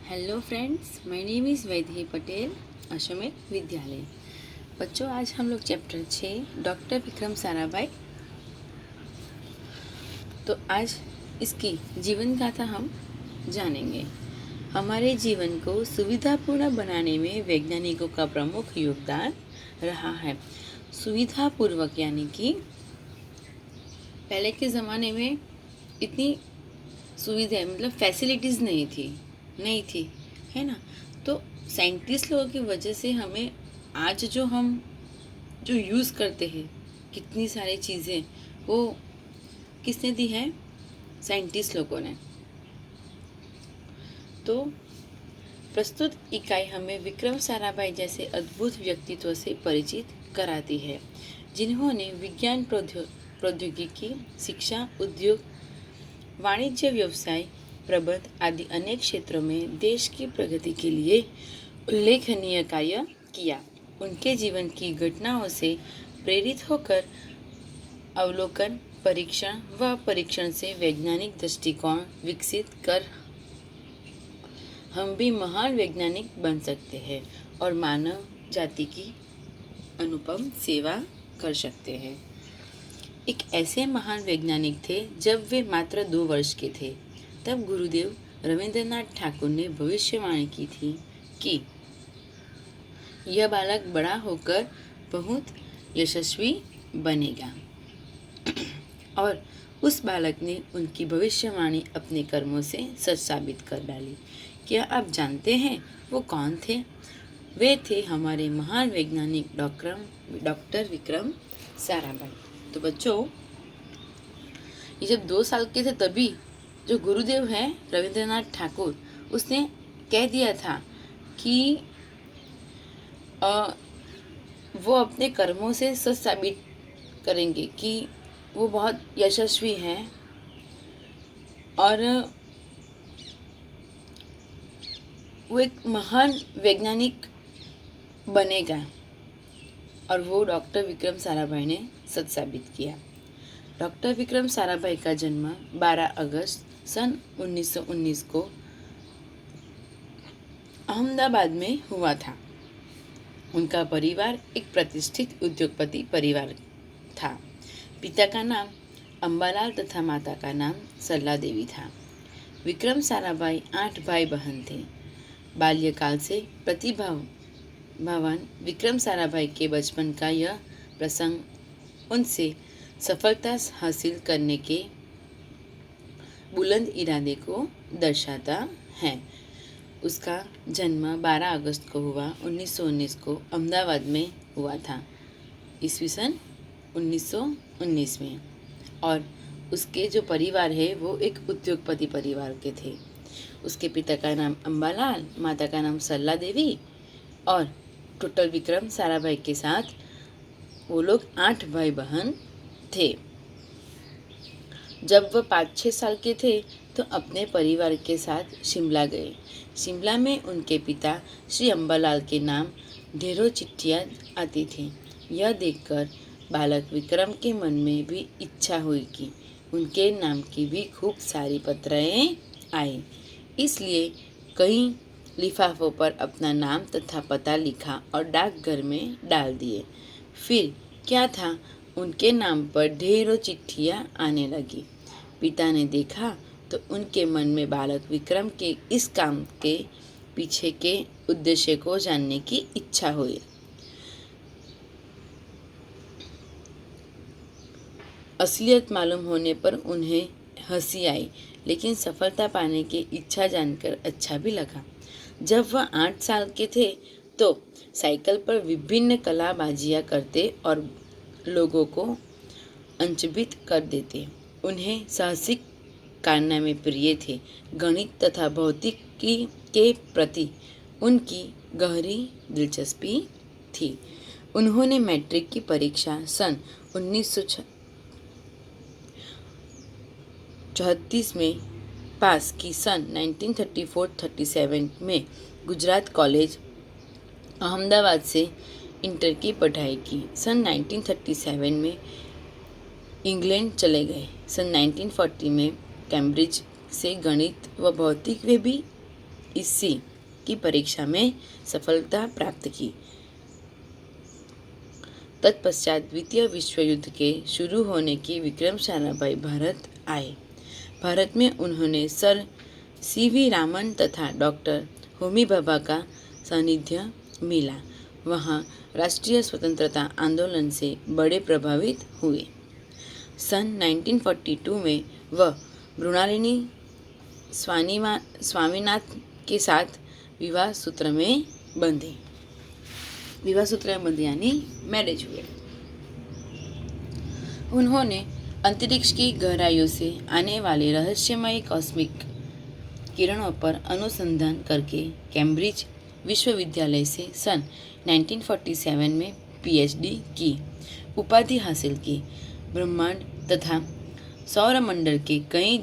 Hello friends, my name is Vaidehi Patel, अश्वमेध विद्यालय। बच्चों, आज हम लोग चैप्टर 6 डॉक्टर विक्रम साराभाई। तो आज इसकी जीवन गाथा हम जानेंगे। हमारे जीवन को सुविधापूर्ण बनाने में वैज्ञानिकों का प्रमुख योगदान रहा है। सुविधापूर्वक यानी कि पहले के ज़माने में इतनी सुविधाएं मतलब फैसिलिटीज़ नहीं थी, है ना। तो साइंटिस्ट लोगों की वजह से हमें आज हम जो यूज़ करते हैं कितनी सारी चीज़ें, वो किसने दी है? साइंटिस्ट लोगों ने। तो प्रस्तुत इकाई हमें विक्रम साराभाई जैसे अद्भुत व्यक्तित्व से परिचित कराती है, जिन्होंने विज्ञान, प्रौद्योगिकी, शिक्षा, उद्योग, वाणिज्य, व्यवसाय, प्रबंध आदि अनेक क्षेत्रों में देश की प्रगति के लिए उल्लेखनीय कार्य किया। उनके जीवन की घटनाओं से प्रेरित होकर अवलोकन, परीक्षण व परीक्षण से वैज्ञानिक दृष्टिकोण विकसित कर हम भी महान वैज्ञानिक बन सकते हैं और मानव जाति की अनुपम सेवा कर सकते हैं। एक ऐसे महान वैज्ञानिक थे जब वे मात्र 2 वर्ष के थे, तब गुरुदेव रविंद्रनाथ ठाकुर ने भविष्यवाणी की थी कि यह बालक बड़ा होकर बहुत यशस्वी बनेगा। और उस बालक ने उनकी भविष्यवाणी अपने कर्मों से सच साबित कर डाली। क्या आप जानते हैं वो कौन थे? वे थे हमारे महान वैज्ञानिक डॉक्टर विक्रम साराभाई। तो बच्चों, ये जब 2 साल के थे तभी जो गुरुदेव हैं रविंद्रनाथ ठाकुर, उसने कह दिया था कि वो अपने कर्मों से सच साबित करेंगे कि वो बहुत यशस्वी हैं और वो एक महान वैज्ञानिक बनेगा। और वो डॉक्टर विक्रम साराभाई ने सच साबित किया। डॉक्टर विक्रम साराभाई का जन्म 12 अगस्त सन 1919 को अहमदाबाद में हुआ था। उनका परिवार एक प्रतिष्ठित उद्योगपति परिवार था। पिता का नाम अंबालाल तथा माता का नाम सरला देवी था। विक्रम साराभाई 8 भाई बहन थे। बाल्यकाल से प्रतिभावान विक्रम साराभाई के बचपन का यह प्रसंग उनसे सफलता हासिल करने के बुलंद इरादे को दर्शाता है। उसका जन्म 12 अगस्त को हुआ। 1919 को अहमदाबाद में हुआ था, ईस्वी सन 1919 में। और उसके जो परिवार है वो एक उद्योगपति परिवार के थे। उसके पिता का नाम अंबालाल, माता का नाम सरला देवी और टोटल विक्रम साराभाई के साथ वो लोग 8 भाई बहन थे। जब वह 5-6 साल के थे तो अपने परिवार के साथ शिमला गए। शिमला में उनके पिता श्री अंबालाल के नाम ढेरों चिट्ठियाँ आती थी। यह देखकर बालक विक्रम के मन में भी इच्छा हुई कि उनके नाम की भी खूब सारी पत्रें आए। इसलिए कई लिफाफों पर अपना नाम तथा पता लिखा और डाकघर में डाल दिए। फिर क्या था, उनके नाम पर ढेरों चिट्ठियाँ आने लगी। पिता ने देखा तो उनके मन में बालक विक्रम के इस काम के पीछे के उद्देश्य को जानने की इच्छा हुई। असलियत मालूम होने पर उन्हें हंसी आई, लेकिन सफलता पाने की इच्छा जानकर अच्छा भी लगा। जब वह 8 साल के थे तो साइकिल पर विभिन्न कलाबाजियाँ करते और लोगों को अचंभित कर देते। उन्हें साहसिक कारनामे प्रिय थे। गणित तथा भौतिकी के प्रति उनकी गहरी दिलचस्पी थी। उन्होंने मैट्रिक की परीक्षा सन 1934 में पास की। सन 1934-37 में गुजरात कॉलेज अहमदाबाद से इंटर की पढ़ाई की। सन 1937 में इंग्लैंड चले गए। सन 1940 में कैम्ब्रिज से गणित व भौतिक वे भी JEC की परीक्षा में सफलता प्राप्त की। तत्पश्चात द्वितीय विश्व युद्ध के शुरू होने की विक्रम साराभाई भारत आए। भारत में उन्होंने सर CV रामन तथा डॉक्टर होमी भाभा का सानिध्य मिला। वहाँ राष्ट्रीय स्वतंत्रता आंदोलन से बड़े प्रभावित हुए। सन 1942 में वह मृणालिनी स्वामीनाथन के साथ विवाह सूत्र में बंधे यानी मैरिज हुए। उन्होंने अंतरिक्ष की गहराइयों से आने वाले रहस्यमय कॉस्मिक किरणों पर अनुसंधान करके कैम्ब्रिज विश्वविद्यालय से सन 1947 में PhD की उपाधि हासिल की। ब्रह्मांड तथा सौरमंडल के कई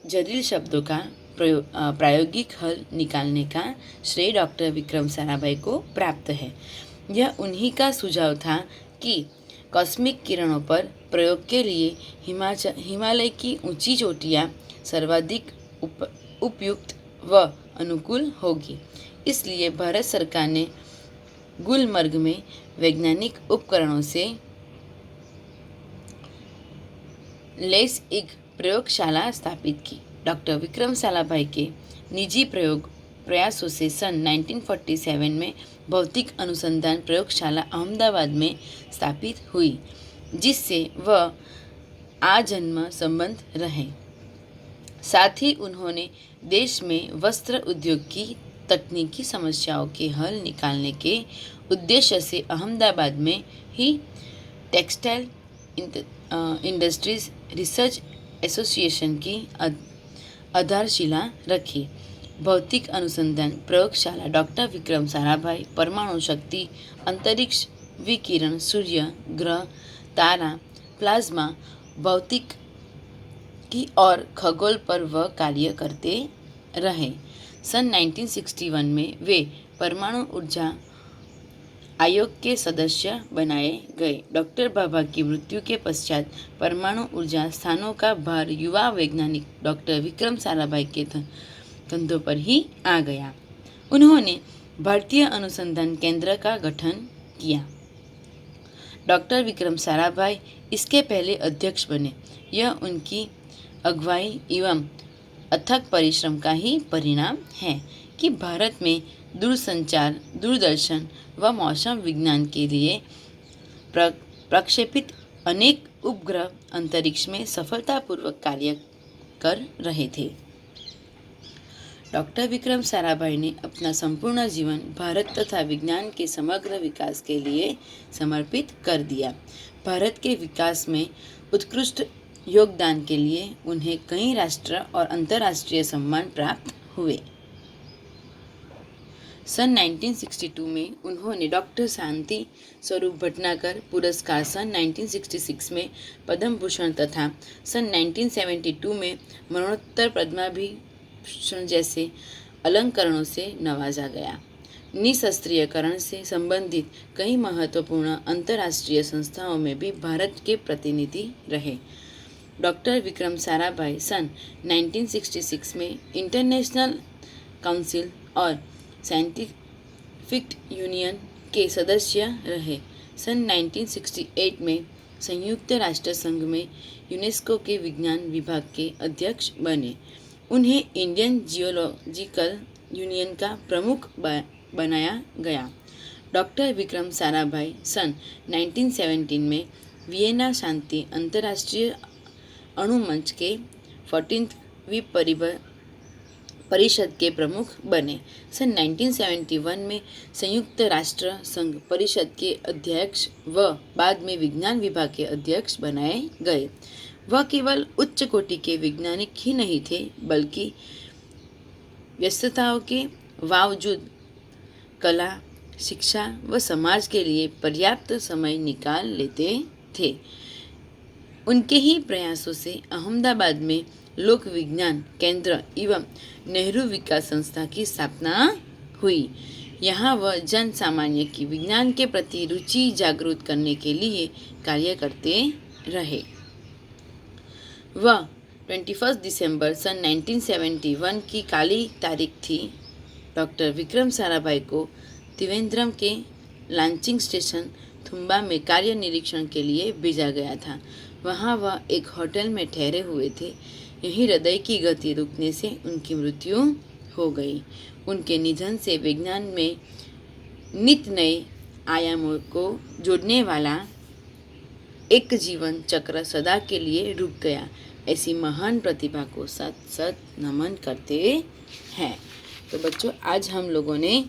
जटिल शब्दों का प्रायोगिक हल निकालने का श्रेय डॉक्टर विक्रम साराभाई को प्राप्त है। यह उन्हीं का सुझाव था कि कॉस्मिक किरणों पर प्रयोग के लिए हिमालय की ऊंची चोटियां सर्वाधिक उपयुक्त व अनुकूल होगी। इसलिए भारत सरकार ने गुलमर्ग में वैज्ञानिक उपकरणों से लैस एक प्रयोगशाला स्थापित की। डॉक्टर विक्रम साराभाई के निजी प्रयासों से सन 1947 में भौतिक अनुसंधान प्रयोगशाला अहमदाबाद में स्थापित हुई, जिससे वह आजन्म संबंध रहे। साथ ही उन्होंने देश में वस्त्र उद्योग की तकनीकी समस्याओं के हल निकालने के उद्देश्य से अहमदाबाद में ही टेक्सटाइल इंडस्ट्रीज रिसर्च एसोसिएशन की आधारशिला रखी। भौतिक अनुसंधान प्रयोगशाला डॉक्टर विक्रम साराभाई परमाणु शक्ति, अंतरिक्ष विकिरण, सूर्य, ग्रह, तारा, प्लाज्मा, भौतिकी और खगोल पर वह कार्य करते रहे। सन 1961 में वे परमाणु ऊर्जा आयोग के सदस्य बनाए गए। डॉक्टर भाभा की मृत्यु के पश्चात परमाणु ऊर्जा स्थानों का भार युवा वैज्ञानिक डॉक्टर विक्रम साराभाई के कंधों पर ही आ गया। उन्होंने भारतीय अनुसंधान केंद्र का गठन किया। डॉक्टर विक्रम साराभाई इसके पहले अध्यक्ष बने। यह उनकी अगुवाई एवं अथक परिश्रम का ही परिणाम है कि भारत में दूरसंचार, दूरदर्शन व मौसम विज्ञान के लिए प्रक्षेपित अनेक उपग्रह अंतरिक्ष में सफलतापूर्वक कार्य कर रहे थे। डॉक्टर विक्रम साराभाई ने अपना संपूर्ण जीवन भारत तथा विज्ञान के समग्र विकास के लिए समर्पित कर दिया। भारत के विकास में उत्कृष्ट योगदान के लिए उन्हें कई राष्ट्रीय और अंतर्राष्ट्रीय सम्मान प्राप्त हुए। सन 1962 में उन्होंने डॉक्टर शांति स्वरूप भटनागर पुरस्कार, सन 1966 में पद्म भूषण तथा सन 1972 में मरणोत्तर पद्मभूषण जैसे अलंकरणों से नवाजा गया। निशस्त्रीयकरण से संबंधित कई महत्वपूर्ण अंतर्राष्ट्रीय संस्थाओं में भी भारत के प्रतिनिधि रहे। डॉक्टर विक्रम साराभाई सन 1966 में इंटरनेशनल काउंसिल और साइंटिफिक यूनियन के सदस्य रहे। सन 1968 में संयुक्त राष्ट्र संघ में यूनेस्को के विज्ञान विभाग के अध्यक्ष बने। उन्हें इंडियन जियोलॉजिकल यूनियन का प्रमुख बनाया गया। डॉक्टर विक्रम साराभाई सन 1917 में वियना शांति अंतर्राष्ट्रीय अणुमंच के 14वीं परिषद के प्रमुख बने। सन 1971 में संयुक्त राष्ट्र संघ परिषद के अध्यक्ष व बाद में विज्ञान विभाग के अध्यक्ष बनाए गए। वह केवल उच्च कोटि के वैज्ञानिक ही नहीं थे, बल्कि व्यस्तताओं के बावजूद कला, शिक्षा व समाज के लिए पर्याप्त समय निकाल लेते थे। उनके ही प्रयासों से अहमदाबाद में लोक विज्ञान केंद्र एवं नेहरू विकास संस्था की स्थापना हुई। यहाँ वह जन सामान्य की विज्ञान के प्रति रुचि जागृत करने के लिए कार्य करते रहे। वह 21 दिसंबर सन 1971 की काली तारीख थी डॉक्टर विक्रम साराभाई को त्रिवेंद्रम के लॉन्चिंग स्टेशन थुम्बा में कार्य निरीक्षण के लिए भेजा गया था। वहाँ वह एक होटल में ठहरे हुए थे। यही हृदय की गति रुकने से उनकी मृत्यु हो गई। उनके निधन से विज्ञान में नित नए आयामों को जोड़ने वाला एक जीवन चक्र सदा के लिए रुक गया। ऐसी महान प्रतिभा को सत सत नमन करते हैं। तो बच्चों, आज हम लोगों ने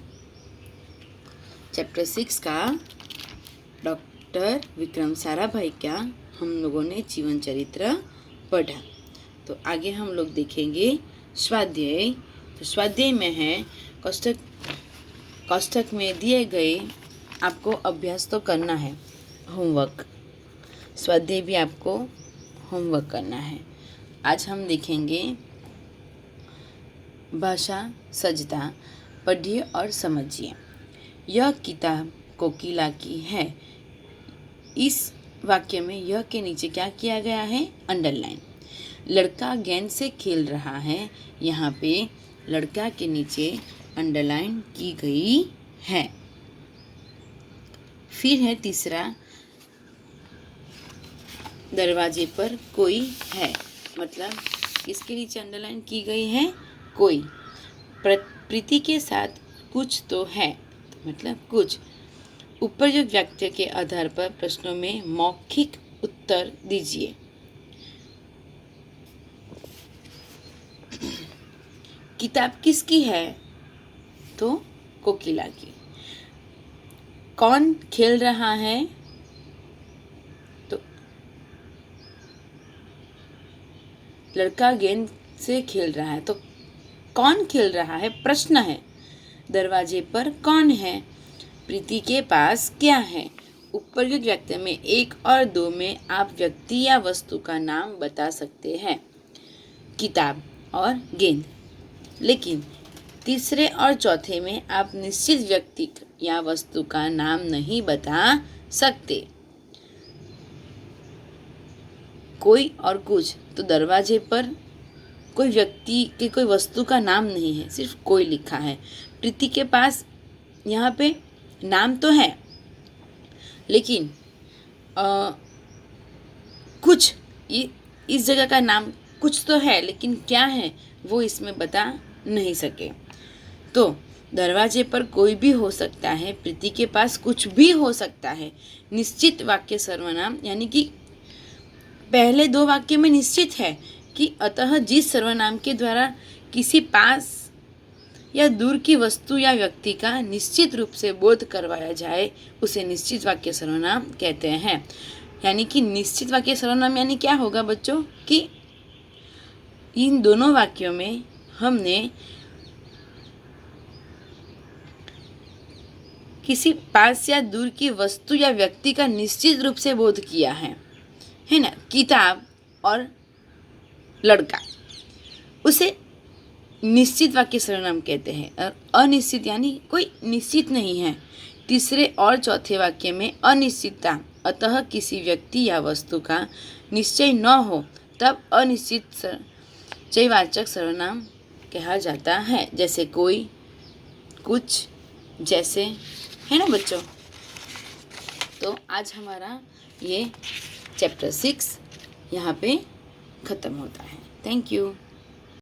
चैप्टर 6 का डॉक्टर विक्रम साराभाई का हम लोगों ने जीवन चरित्र पढ़ा। तो आगे हम लोग देखेंगे स्वाध्याय। तो स्वाध्याय में है कोष्ठक में दिए गए आपको अभ्यास तो करना है, होमवर्क। स्वाध्याय भी आपको होमवर्क करना है। आज हम देखेंगे भाषा सजता, पढ़िए और समझिए। यह किताब कोकिला की है। इस वाक्य में यह के नीचे क्या किया गया है? अंडरलाइन। लड़का गेंद से खेल रहा है। यहाँ पे लड़का के नीचे अंडरलाइन की गई है। फिर है तीसरा, दरवाजे पर कोई है। मतलब किसके नीचे अंडरलाइन की गई है? कोई। प्रीति के साथ कुछ तो है, मतलब कुछ। उपयुक्त वाक्य के आधार पर प्रश्नों में मौखिक उत्तर दीजिए। किताब किसकी है? तो कोकिला की। कौन खेल रहा है? तो लड़का गेंद से खेल रहा है। तो कौन खेल रहा है प्रश्न है। दरवाजे पर कौन है? प्रीति के पास क्या है? उपयुक्त वाक्य में 1 और 2 में आप व्यक्ति या वस्तु का नाम बता सकते हैं, किताब और गेंद। लेकिन तीसरे और चौथे में आप निश्चित व्यक्ति या वस्तु का नाम नहीं बता सकते। कोई और कुछ। तो दरवाजे पर कोई व्यक्ति के कोई वस्तु का नाम नहीं है, सिर्फ कोई लिखा है। प्रीति के पास यहाँ पे नाम तो है, लेकिन कुछ इस जगह का नाम कुछ तो है, लेकिन क्या है वो इसमें बता नहीं सके। तो दरवाजे पर कोई भी हो सकता है, प्रीति के पास कुछ भी हो सकता है। निश्चित वाक्य सर्वनाम, यानी कि पहले 2 वाक्य में निश्चित है कि अतः जिस सर्वनाम के द्वारा किसी पास या दूर की वस्तु या व्यक्ति का निश्चित रूप से बोध करवाया जाए उसे निश्चित वाक्य सर्वनाम कहते हैं। यानी कि निश्चित वाक्य सर्वनाम यानी क्या होगा बच्चों? कि इन दोनों वाक्यों में हमने किसी पास या दूर की वस्तु या व्यक्ति का निश्चित रूप से बोध किया है ना। किताब और लड़का, उसे निश्चित वाक्य सर्वनाम कहते हैं। और अनिश्चित यानी कोई निश्चित नहीं है। तीसरे और चौथे वाक्य में अनिश्चितता, अतः किसी व्यक्ति या वस्तु का निश्चय न हो तब अनिश्चित चयवाचक सर्वनाम कहा जाता है। जैसे कोई, कुछ, जैसे, है ना बच्चों। तो आज हमारा ये चैप्टर 6 यहाँ पे ख़त्म होता है। Thank you.